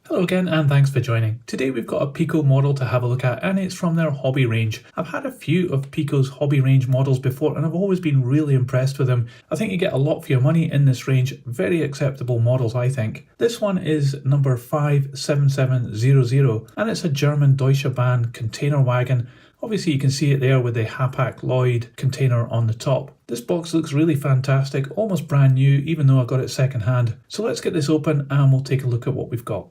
Hello again and thanks for joining. Today we've got a Piko model to have a look at and it's from their hobby range. I've had a few of Piko's hobby range models before and I've always been really impressed with them. I think you get a lot for your money in this range, very acceptable models I think. This one is number 57700 and it's a German Deutsche Bahn container wagon. Obviously you can see it there with the Hapag-Lloyd container on the top. This box looks really fantastic, almost brand new even though I got it second hand. So let's get this open and we'll take a look at what we've got.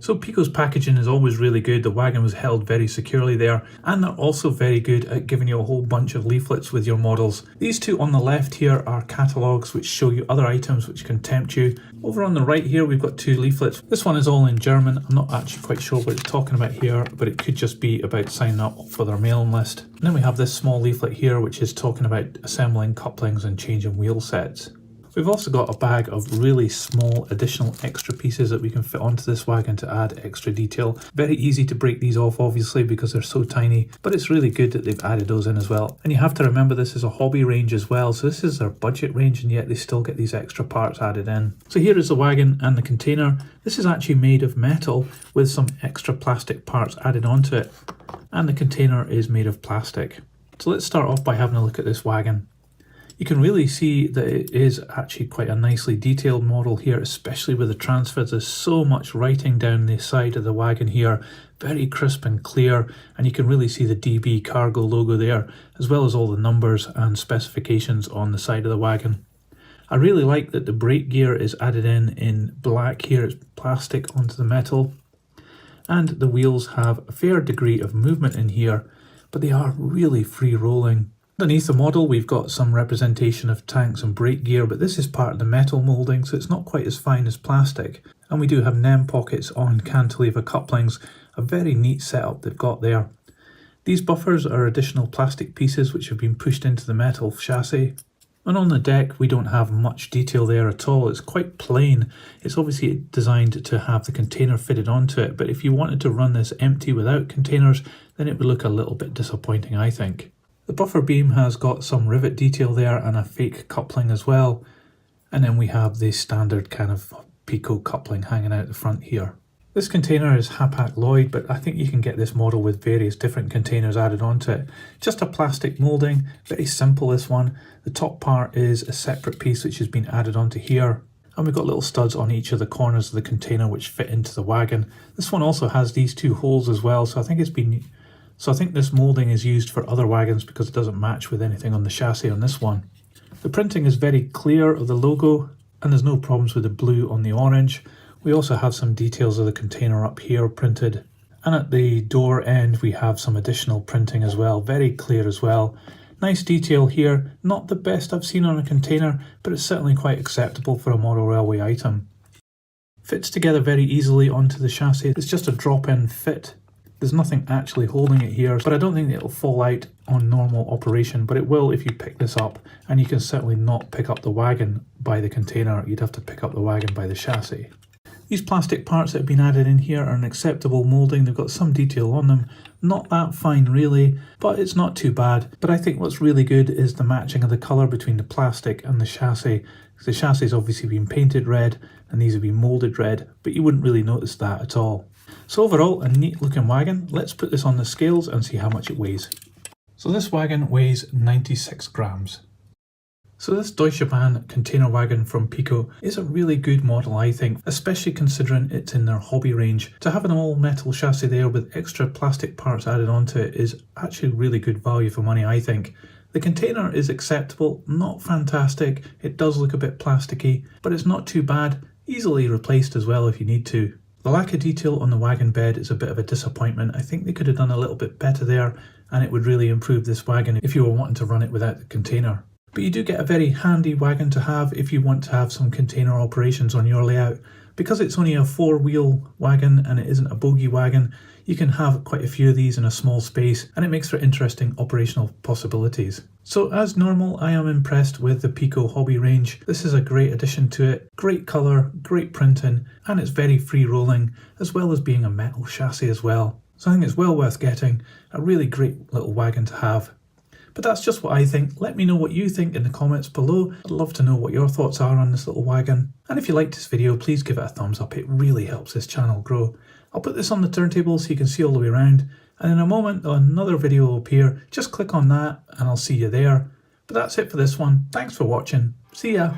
So Piko's packaging is always really good. The wagon was held very securely there, and they're also very good at giving you a whole bunch of leaflets with your models. These two on the left here are catalogues which show you other items which can tempt you. Over on the right here we've got two leaflets. This one is all in German. I'm not actually quite sure what it's talking about here, but it could just be about signing up for their mailing list. And then we have this small leaflet here which is talking about assembling couplings and changing wheel sets. We've also got a bag of really small additional extra pieces that we can fit onto this wagon to add extra detail. Very easy to break these off obviously because they're so tiny, but it's really good that they've added those in as well. And you have to remember this is a hobby range as well, so this is their budget range and yet they still get these extra parts added in. So here is the wagon and the container. This is actually made of metal with some extra plastic parts added onto it, and the container is made of plastic. So let's start off by having a look at this wagon. You can really see that it is actually quite a nicely detailed model here, especially with the transfers. There's so much writing down the side of the wagon here, very crisp and clear, and you can really see the DB cargo logo there, as well as all the numbers and specifications on the side of the wagon. I really like that the brake gear is added in black here. It's plastic onto the metal, and the wheels have a fair degree of movement in here, but they are really free rolling. Underneath the model we've got some representation of tanks and brake gear, but this is part of the metal moulding, so it's not quite as fine as plastic. And we do have NEM pockets on cantilever couplings, a very neat setup they've got there. These buffers are additional plastic pieces which have been pushed into the metal chassis. And on the deck we don't have much detail there at all, it's quite plain. It's obviously designed to have the container fitted onto it, but if you wanted to run this empty without containers, then it would look a little bit disappointing I think. The buffer beam has got some rivet detail there and a fake coupling as well. And then we have the standard kind of Piko coupling hanging out the front here. This container is Hapag-Lloyd, but I think you can get this model with various different containers added onto it. Just a plastic moulding, very simple this one. The top part is a separate piece which has been added onto here. And we've got little studs on each of the corners of the container which fit into the wagon. This one also has these two holes as well, so I think this moulding is used for other wagons because it doesn't match with anything on the chassis on this one. The printing is very clear of the logo and there's no problems with the blue on the orange. We also have some details of the container up here printed, and at the door end we have some additional printing as well, very clear as well. Nice detail here, not the best I've seen on a container, but it's certainly quite acceptable for a model railway item. Fits together very easily onto the chassis, it's just a drop-in fit. There's nothing actually holding it here, but I don't think it'll fall out on normal operation, but it will if you pick this up, and you can certainly not pick up the wagon by the container, you'd have to pick up the wagon by the chassis. These plastic parts that have been added in here are an acceptable moulding, they've got some detail on them, not that fine really, but it's not too bad. But I think what's really good is the matching of the colour between the plastic and the chassis. The chassis has obviously been painted red, and these have been moulded red, but you wouldn't really notice that at all. So overall, a neat looking wagon. Let's put this on the scales and see how much it weighs. So this wagon weighs 96 grams. So this Deutsche Bahn container wagon from Piko is a really good model I think, especially considering it's in their hobby range. To have an all metal chassis there with extra plastic parts added onto it is actually really good value for money I think. The container is acceptable, not fantastic, it does look a bit plasticky, but it's not too bad, easily replaced as well if you need to. The lack of detail on the wagon bed is a bit of a disappointment. I think they could have done a little bit better there and it would really improve this wagon if you were wanting to run it without the container. But you do get a very handy wagon to have if you want to have some container operations on your layout. Because it's only a 4-wheel wagon and it isn't a bogie wagon, you can have quite a few of these in a small space and it makes for interesting operational possibilities. So as normal, I am impressed with the Piko Hobby range. This is a great addition to it, great colour, great printing, and it's very free rolling, as well as being a metal chassis as well. So I think it's well worth getting, a really great little wagon to have. but that's just what I think. Let me know what you think in the comments below. I'd love to know what your thoughts are on this little wagon. And if you liked this video, please give it a thumbs up. It really helps this channel grow. I'll put this on the turntable so you can see all the way around, and in a moment another video will appear. Just click on that and I'll see you there. But that's it for this one. Thanks for watching. See ya.